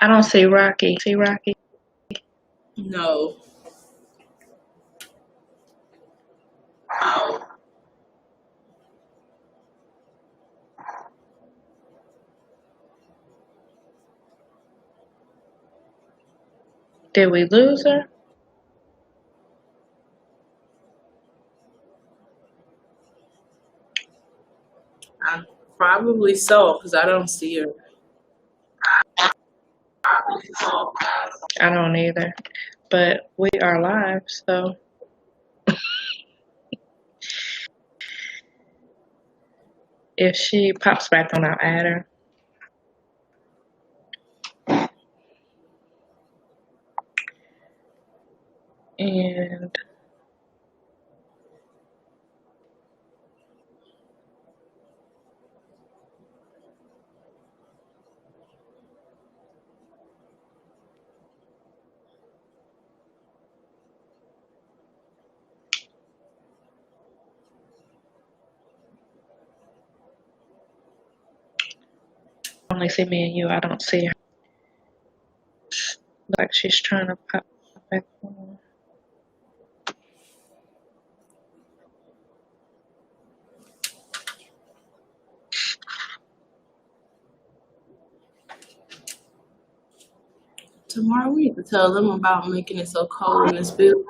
I don't see Rocky. See Rocky? No. Did we lose her? Probably so, because I don't see her. I don't either. But we are live, so if she pops back on, I'll add her. And I only see me and you. I don't see her. Like she's trying to pop back on. Tomorrow we need to tell them about making it so cold in this building.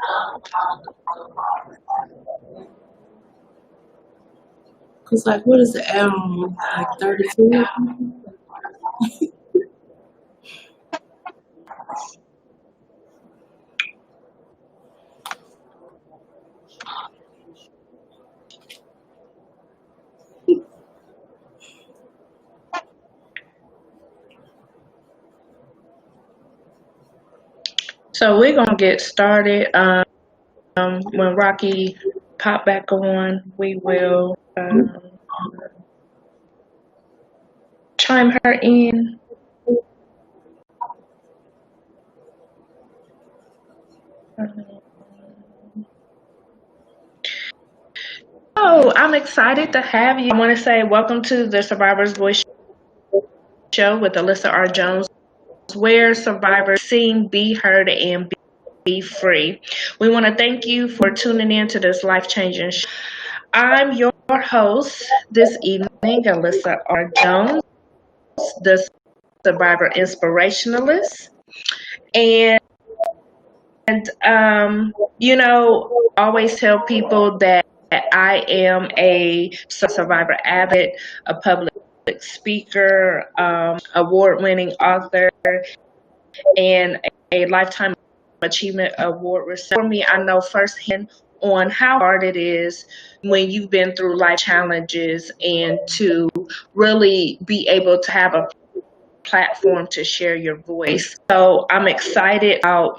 Cause like, what is the air on? Like 32? So we're gonna get started. When Rocky pop back on, we will chime her in. Oh, I'm excited to have you. I want to say welcome to the Survivor's Voice show with Alyssa R. Jones, where survivors sing, be heard, and be free. We want to thank you for tuning in to this life-changing show. I'm your host this evening, Alyssa R. Jones, the Survivor Inspirationalist. And, always tell people that I am a survivor advocate, a public speaker, award-winning author, and a lifetime achievement award recipient. For me, I know firsthand on how hard it is when you've been through life challenges and to really be able to have a platform to share your voice. So I'm excited about,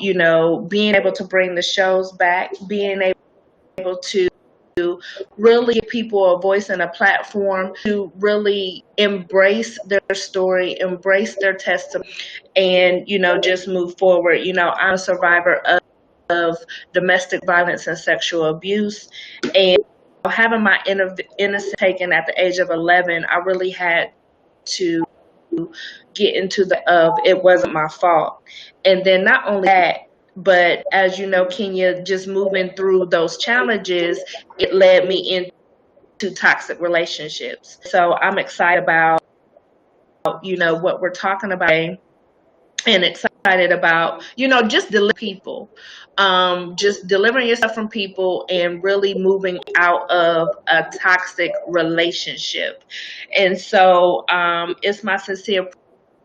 being able to bring the shows back, being able to really give people a voice and a platform to really embrace their story, embrace their testimony, and, just move forward. I'm a survivor of domestic violence and sexual abuse. And having my innocence taken at the age of 11, I really had to get into the it wasn't my fault. And then not only that, but as you know, Kenya, just moving through those challenges, it led me into toxic relationships. So I'm excited about, what we're talking about today, and excited about, just delivering people, just delivering yourself from people and really moving out of a toxic relationship. And so it's my sincere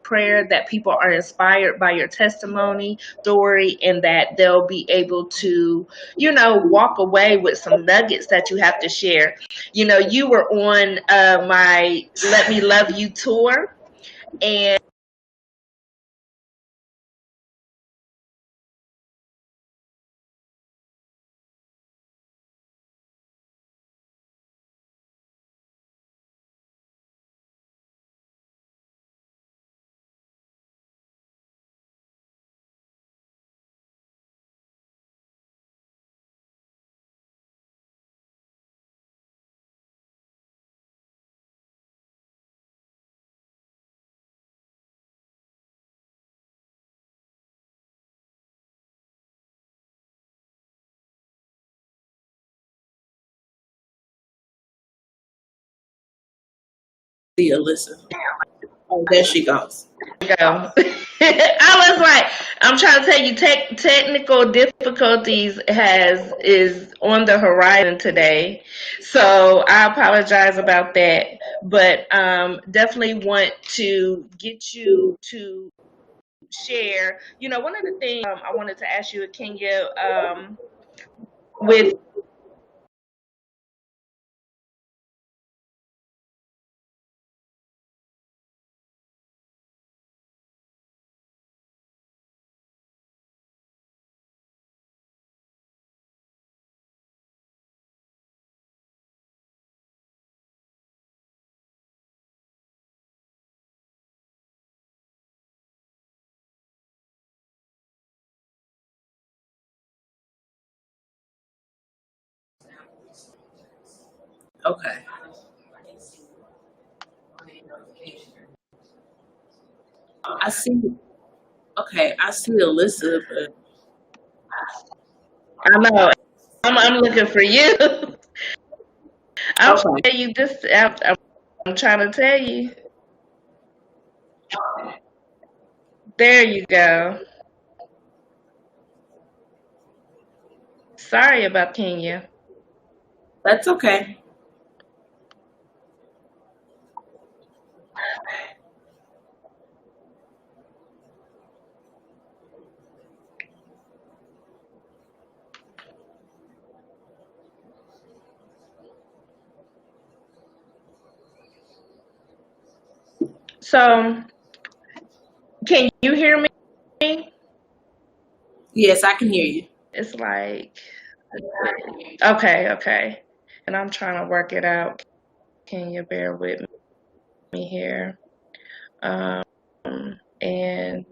prayer that people are inspired by your testimony, story, and that they'll be able to, walk away with some nuggets that you have to share. You were on my Let Me Love You tour, and see Alyssa. Oh, there she goes. Go. I was like, I'm trying to tell you, technical difficulties is on the horizon today, so I apologize about that. But definitely want to get you to share. One of the things I wanted to ask you, Kenya, with Okay. I see. Okay, I see Alyssa, but I know I'm looking for you. I'm okay. tell you this. I'm trying to tell you. There you go. Sorry about Kenya. That's okay. So, can you hear me? Yes, I can hear you. It's like, okay, okay. And I'm trying to work it out. Can you bear with me here? Um, and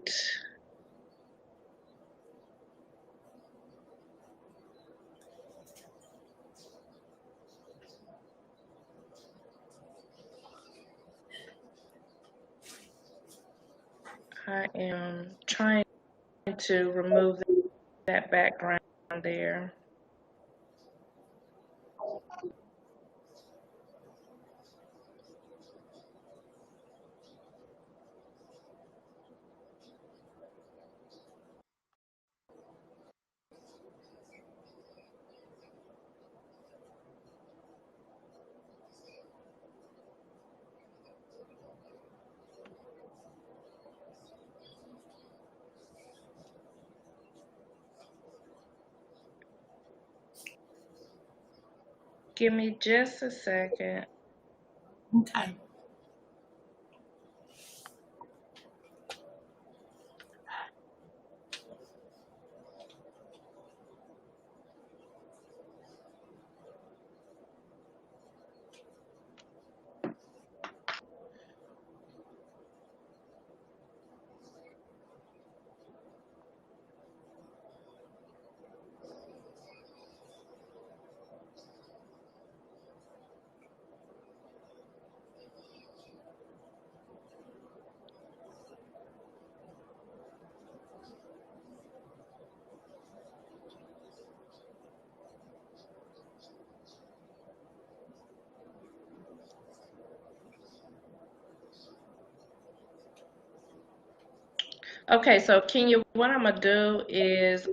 I am trying to remove that background there. Give me just a second. Okay. Okay, so Kenya, what I'm gonna do is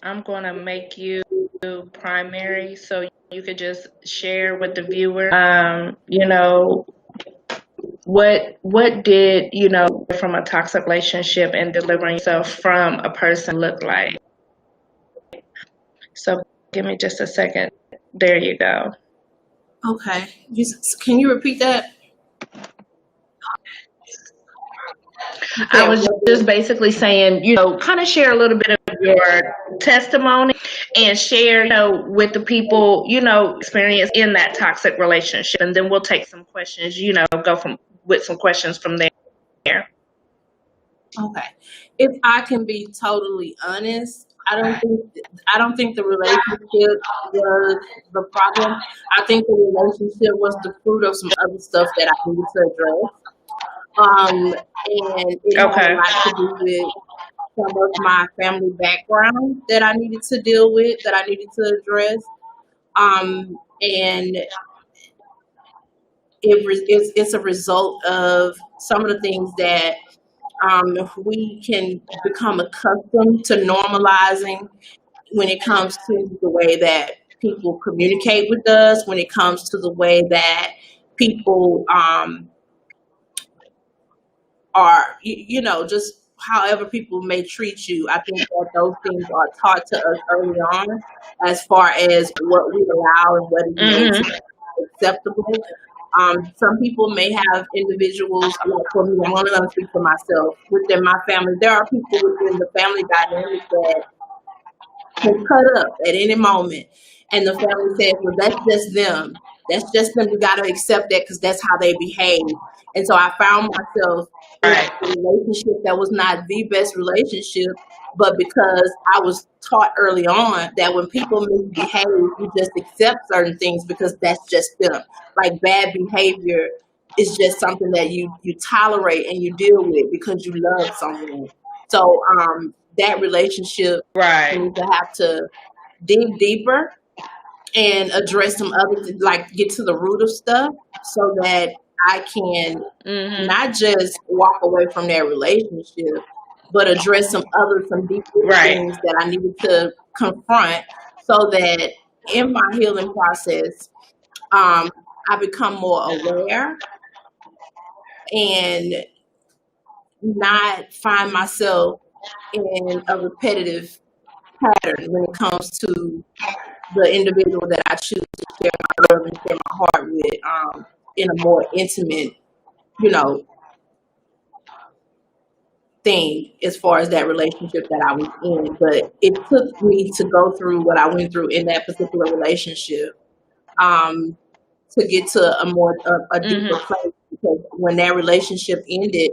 I'm gonna make you primary so you could just share with the viewer. What did from a toxic relationship and delivering yourself from a person look like? So give me just a second. There you go. Okay. Can you repeat that? You I said was what just did- basically saying, kind of share a little bit of your testimony and share, with the people, experience in that toxic relationship. And then we'll take some questions, go from with some questions from there. Okay. If I can be totally honest, I don't think the relationship was the problem. I think the relationship was the fruit of some other stuff that I needed to address. And it had a Okay. lot to do with some of my family background that I needed to deal with, that I needed to address. And it's a result of some of the things that we can become accustomed to normalizing when it comes to the way that people communicate with us, when it comes to the way that people are, just however people may treat you. I think that those things are taught to us early on as far as what we allow and what is made to Mhm. be acceptable. Some people may have individuals, like for me, I'm only going to speak for myself. Within my family, there are people within the family dynamic that can cut up at any moment. And the family says, well, that's just them. That's just them. You got to accept that because that's how they behave. And so I found myself in Right. a relationship that was not the best relationship, but because I was taught early on that when people misbehave, you just accept certain things because that's just them. Like bad behavior is just something that you tolerate and you deal with because you love someone. So that relationship Right. means I have to dig deeper and address some other, like get to the root of stuff so that I can Mhm. not just walk away from that relationship, but address some deep Right. things that I needed to confront so that in my healing process, um, I become more aware and not find myself in a repetitive pattern when it comes to the individual that I choose to share my love and share my heart with in a more intimate, you know, thing as far as that relationship that I was in. But it took me to go through what I went through in that particular relationship um, to get to a deeper Mhm. place because when that relationship ended,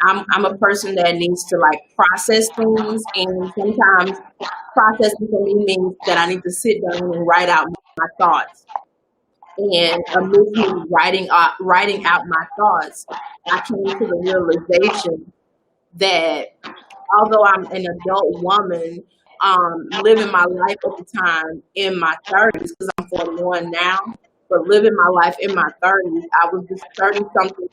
I'm a person that needs to like process things, and sometimes processing for me means that I need to sit down and write out my thoughts. And amidst me writing out my thoughts, I came to the realization that although I'm an adult woman, living my life at the time in my 30s, because I'm 41 now, but living my life in my 30s, I was this 30 something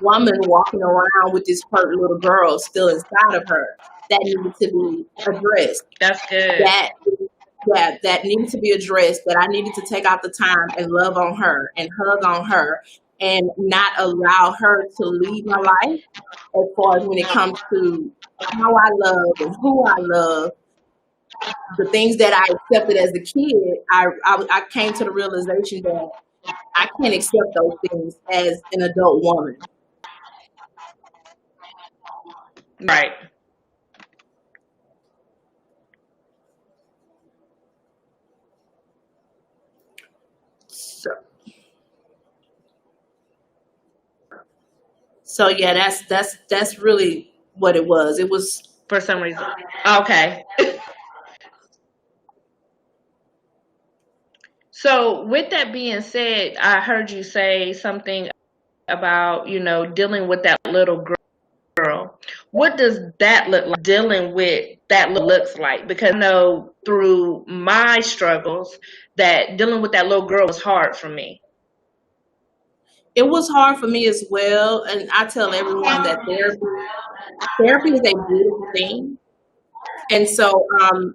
woman walking around with this hurt little girl still inside of her that needed to be addressed. That's good. That that needed to be addressed, that I needed to take out the time and love on her and hug on her and not allow her to lead my life as far as when it comes to how I love and who I love. The things that I accepted as a kid, I came to the realization that I can't accept those things as an adult woman. Right. So, so yeah, that's really what it was. It was For some reason. Okay. So, with that being said, I heard you say something about, dealing with that little girl. What does that look like? Dealing with that looks like? Because I know through my struggles that dealing with that little girl was hard for me. it was hard for me as well, and I tell everyone that therapy is a beautiful thing. And so,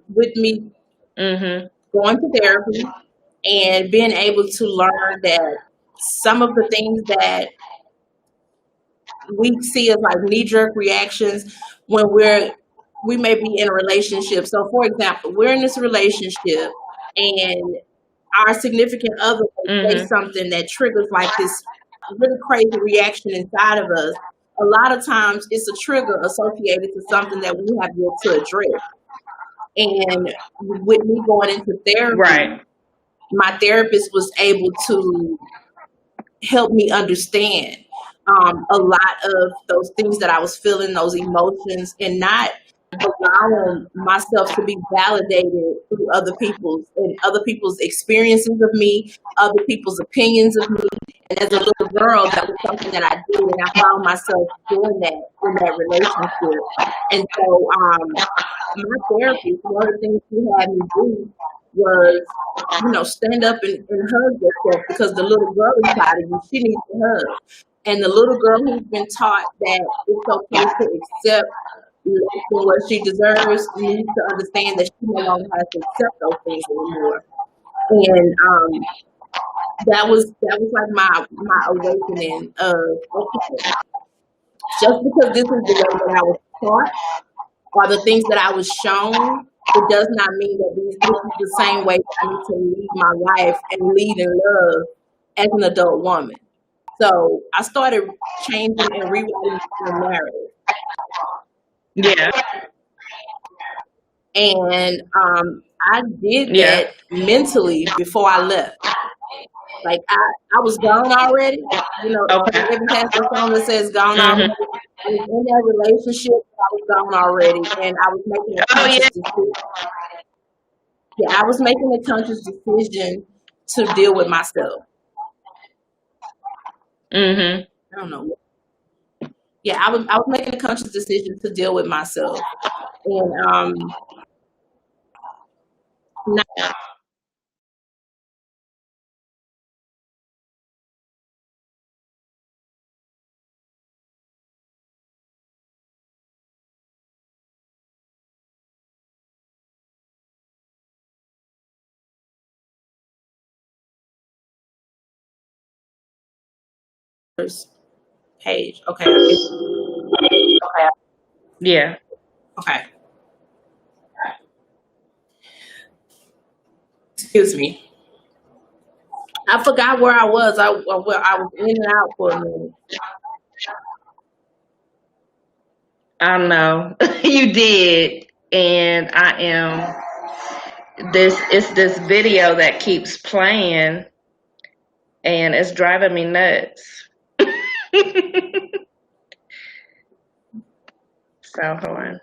with me Mhm. going to therapy and being able to learn that some of the things that we see as like knee jerk reactions when we may be in a relationship. So, for example, we're in this relationship and our significant other may say Mhm. something that triggers like this really crazy reaction inside of us. A lot of times, it's a trigger associated to something that we have yet to address. And with me going into therapy, Right. my therapist was able to help me understand a lot of those things that I was feeling, those emotions, and not allowing myself to be validated through other people's experiences of me, other people's opinions of me. And as a little girl, that was something that I did, and I found myself doing that in that relationship. And so, my therapist, one of the things she had me do was, stand up and hug yourself, because the little girl inside of you, she needs a hug. And the little girl who's been taught that it's okay to accept less than what she deserves needs to understand that she no longer has to accept those things anymore. And that was like my awakening of, okay, just because this is the way that I was taught, or the things that I was shown, it does not mean that this is the same way that I need to lead my life and lead in love as an adult woman. So I started changing and rewriting my narrative. Yeah. And I did Yeah. that mentally before I left. Like I was gone already. Okay. David has a song that says "Gone Already." Mhm. I was in that relationship. I was gone already, and I was making a Oh conscious yeah. decision. Yeah, I was making a conscious decision to deal with myself. Mhm. I don't know. Yeah, I was making a conscious decision to deal with myself, and now there's page. Okay, Yeah. okay. Excuse me. I forgot where I was. I was in and out for a minute. I know. You did. And I am this video that keeps playing and it's driving me nuts. So hold on.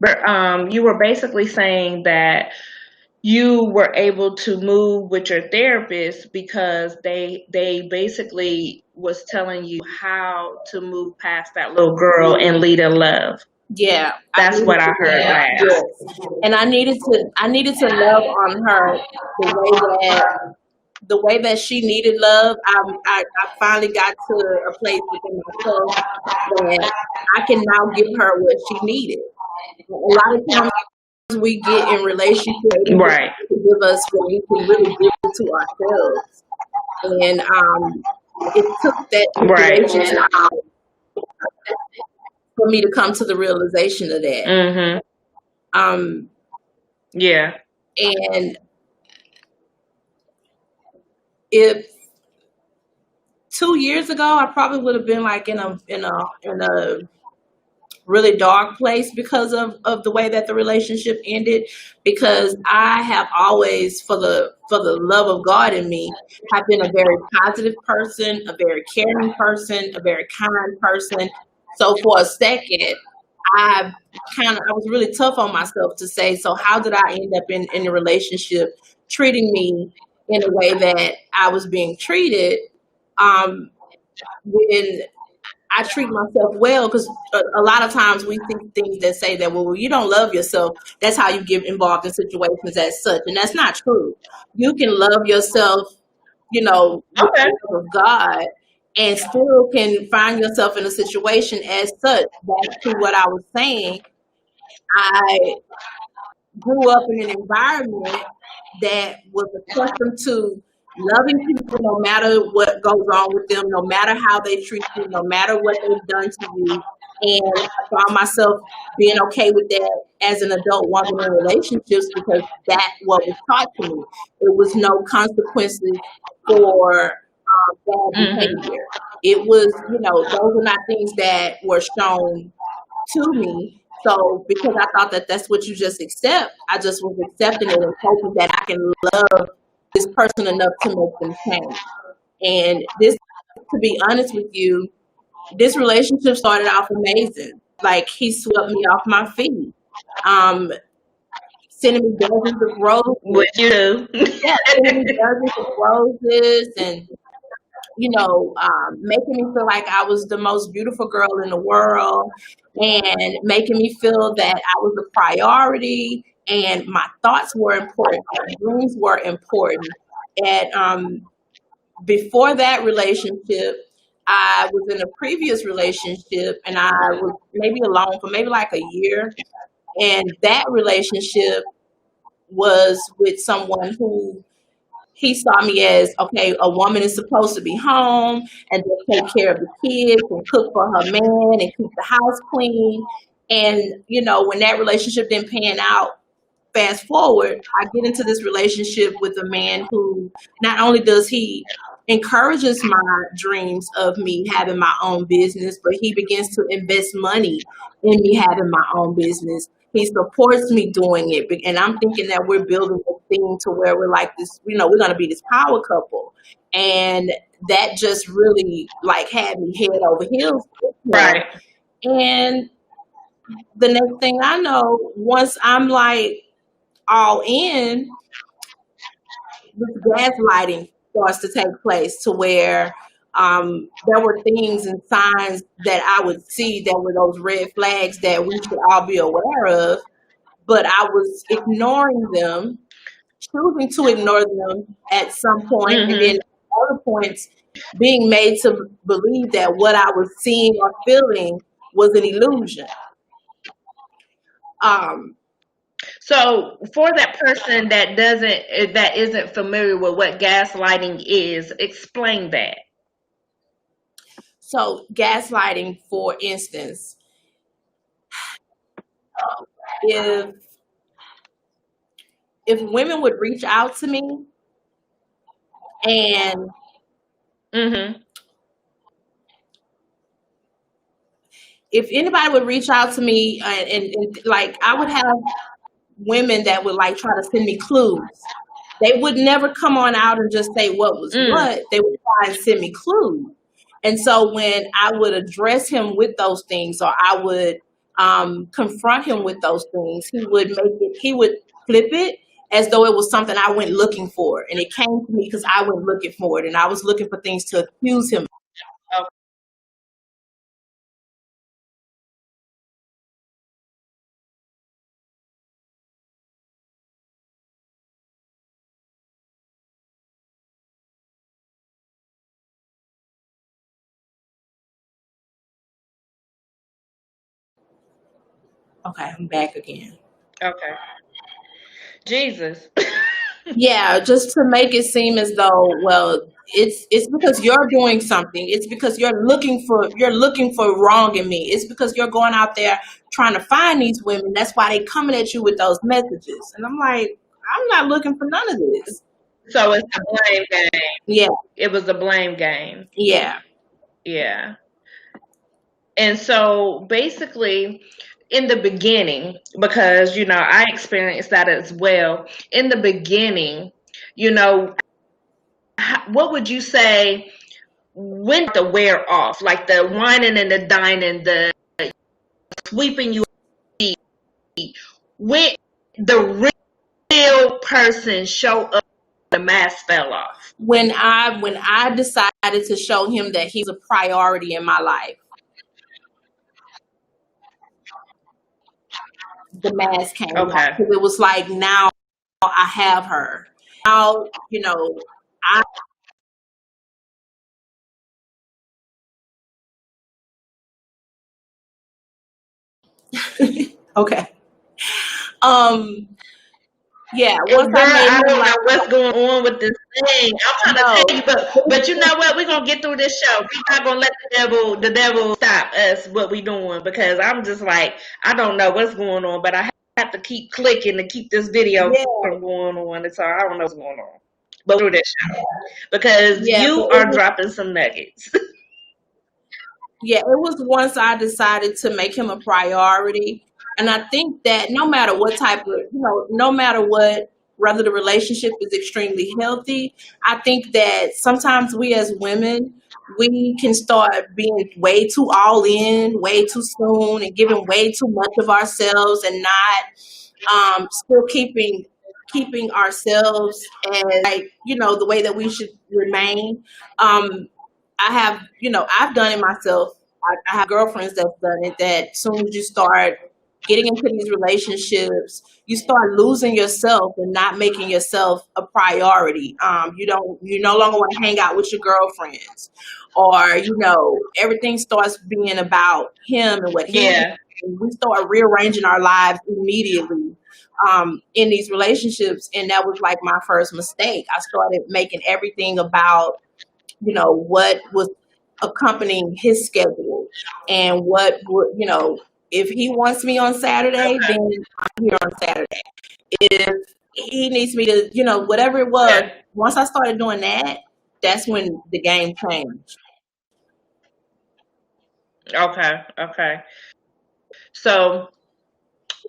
But you were basically saying that you were able to move with your therapist because they basically was telling you how to move past that little girl and lead in love. Yeah, I That's needed what I to heard love. last. Yes, and I needed to love on her the way that the way that she needed love. I finally got to a place within myself that I can now give her what she needed. A lot of times we get in relationships waiting for Right. people to give us what we can really give to ourselves. And it took that Right. situation for me to come to the realization of that. Mhm. Um, Yeah. and if 2 years ago, I probably would have been like in a really dark place because of the way that the relationship ended, because I have always, for the love of God in me, have been a very positive person, a very caring person, a very kind person. So for a second, I I was really tough on myself to say, so how did I end up in a relationship treating me in a way that I was being treated, um, when I treat myself well? Because a lot of times we think things that say that, well, you don't love yourself, that's how you get involved in situations as such. And that's not true. You can love yourself, with Okay. the love of God, and still can find yourself in a situation as such. Back to what I was saying, I grew up in an environment that was accustomed to loving people no matter what goes on with them, no matter how they treat you, no matter what they've done to you. And I found myself being okay with that as an adult woman in relationships, because that's what was taught to me. It was no consequences for bad Mhm. behavior. It was, those are not things that were shown to me. So because I thought that that's what you just accept, I just was accepting it and hoping that I can love this person enough to make them change. And this, to be honest with you, this relationship started off amazing. Like, he swept me off my feet, um, sending me dozens of roses. What you do? Yeah, sending me dozens of roses, and making me feel like I was the most beautiful girl in the world, and making me feel that I was a priority, and my thoughts were important, my dreams were important. And before that relationship, I was in a previous relationship, and I was maybe alone for maybe like a year. And that relationship was with someone who he saw me as, okay, a woman is supposed to be home and just take care of the kids and cook for her man and keep the house clean. And, when that relationship didn't pan out, fast forward, I get into this relationship with a man who not only does he encourages my dreams of me having my own business, but he begins to invest money in me having my own business. He supports me doing it. And I'm thinking that we're building a thing to where we're like this, we're going to be this power couple. And that just really like had me head over heels with him. Right. And the next thing I know, once I'm like all in, this gaslighting starts to take place to where there were things and signs that I would see that were those red flags that we should all be aware of, but I was ignoring them, choosing to ignore them at some point, and then Mm-hmm. at other points being made to believe that what I was seeing or feeling was an illusion. Um, So for that person that isn't familiar with what gaslighting is, explain that. so gaslighting, for instance, if women would reach out to me and Mm-hmm. if anybody would reach out to me and like I would have women that would like try to send me clues. They would never come on out and just say what was Mm. what. They would try and send me clues. And so when I would address him with those things, or I would confront him with those things, he would flip it as though it was something I went looking for. And it came to me because I went looking for it. And I was looking for things to accuse him. Okay, I'm back again. Okay. Jesus. Yeah, just to make it seem as though, well, it's because you're doing something. It's because you're looking for wrong in me. It's because you're going out there trying to find these women. That's why they coming at you with those messages. And I'm like, I'm not looking for none of this. So it's a blame game. Yeah, It was a blame game. yeah. Yeah. And so basically, in the beginning, because, I experienced that as well. In the beginning, you know, what would you say when to wear off? Like the whining and the dining, the sweeping you, when the real person show up, the mask fell off. When I decided to show him that he's a priority in my life, the mask came off Okay. because it was like, now I have her. Now, I okay. Um, yeah, And once girl, I made I him don't like, know what's going on with this thing. I'm trying to no, tell you, but you know what? We're gonna get through this show. We're not gonna let the devil stop us what we doing, because I'm just like, I don't know what's going on, but I have to keep clicking to keep this video yeah, from going on. And so I don't know what's going on. But through this show, because yeah, but you are dropping some nuggets. it was once I decided to make him a priority. And I think that no matter what type of, no matter what, whether the relationship is extremely healthy, I think that sometimes we as women, we can start being way too all in, way too soon, and giving way too much of ourselves, and not still keeping ourselves as, like, the way that we should remain. I've done it myself. I have girlfriends that's done it, that as soon as you start getting into these relationships, you start losing yourself and not making yourself a priority. You no longer want to hang out with your girlfriends, or everything starts being about him and what he wants. Yeah. And we start rearranging our lives immediately in these relationships, and that was like my first mistake. I started making everything about what was accompanying his schedule, and what would, if he wants me on Saturday, then I'm here on Saturday. If he needs me to, whatever it was, Okay. once I started doing that, that's when the game changed. Okay. Okay. So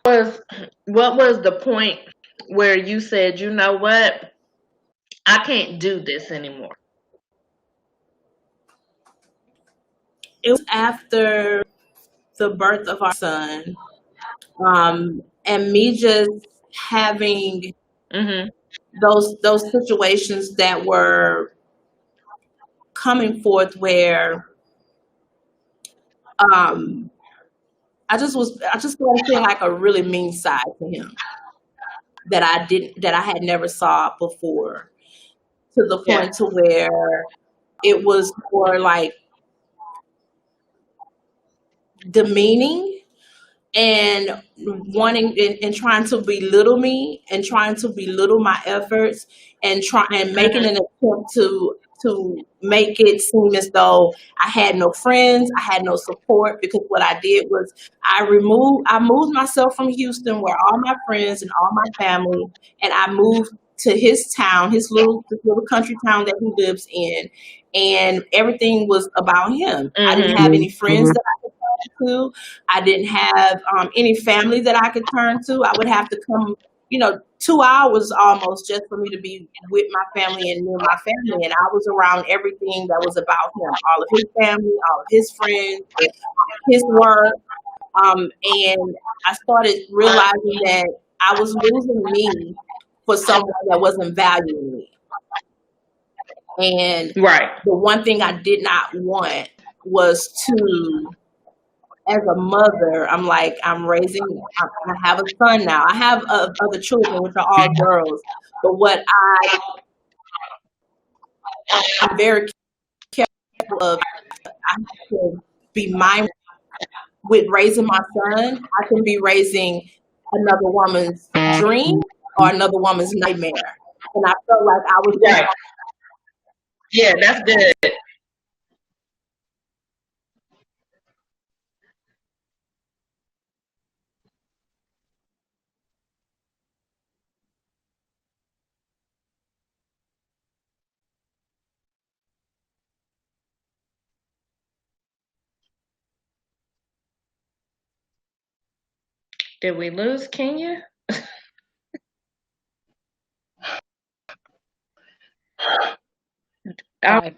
was what was the point where you said, you know what, I can't do this anymore? It was after the birth of our son, and me just having Mhm. those situations that were coming forth where um, I just started seeing like a really mean side to him that I had never saw before, to the Yeah. point to where it was more like demeaning, and wanting and trying to belittle me, and trying to belittle my efforts, and making Mhm. an attempt to make it seem as though I had no friends, I had no support, because what I did was I moved myself from Houston, where all my friends and all my family, and I moved to his town, this little country town that he lives in, and everything was about him. I didn't Mhm. have any friends that I could talk to. I didn't have any family that I could turn to. I would have to come, 2 hours almost, just for me to be with my family and near my family. And I was around everything that was about him, all of his family, all of his friends, his work. And I started realizing that I was losing me for someone that wasn't valuing me. And Right. the one thing I did not want was to, as a mother, I'm like, I have a son now. I have other children, which are all girls. But what I'm very careful of, I have to be mindful with raising my son. I can be raising another woman's dream or another woman's nightmare. And I felt like I was just, Right. Yeah, that's good. Did we lose Kenya? I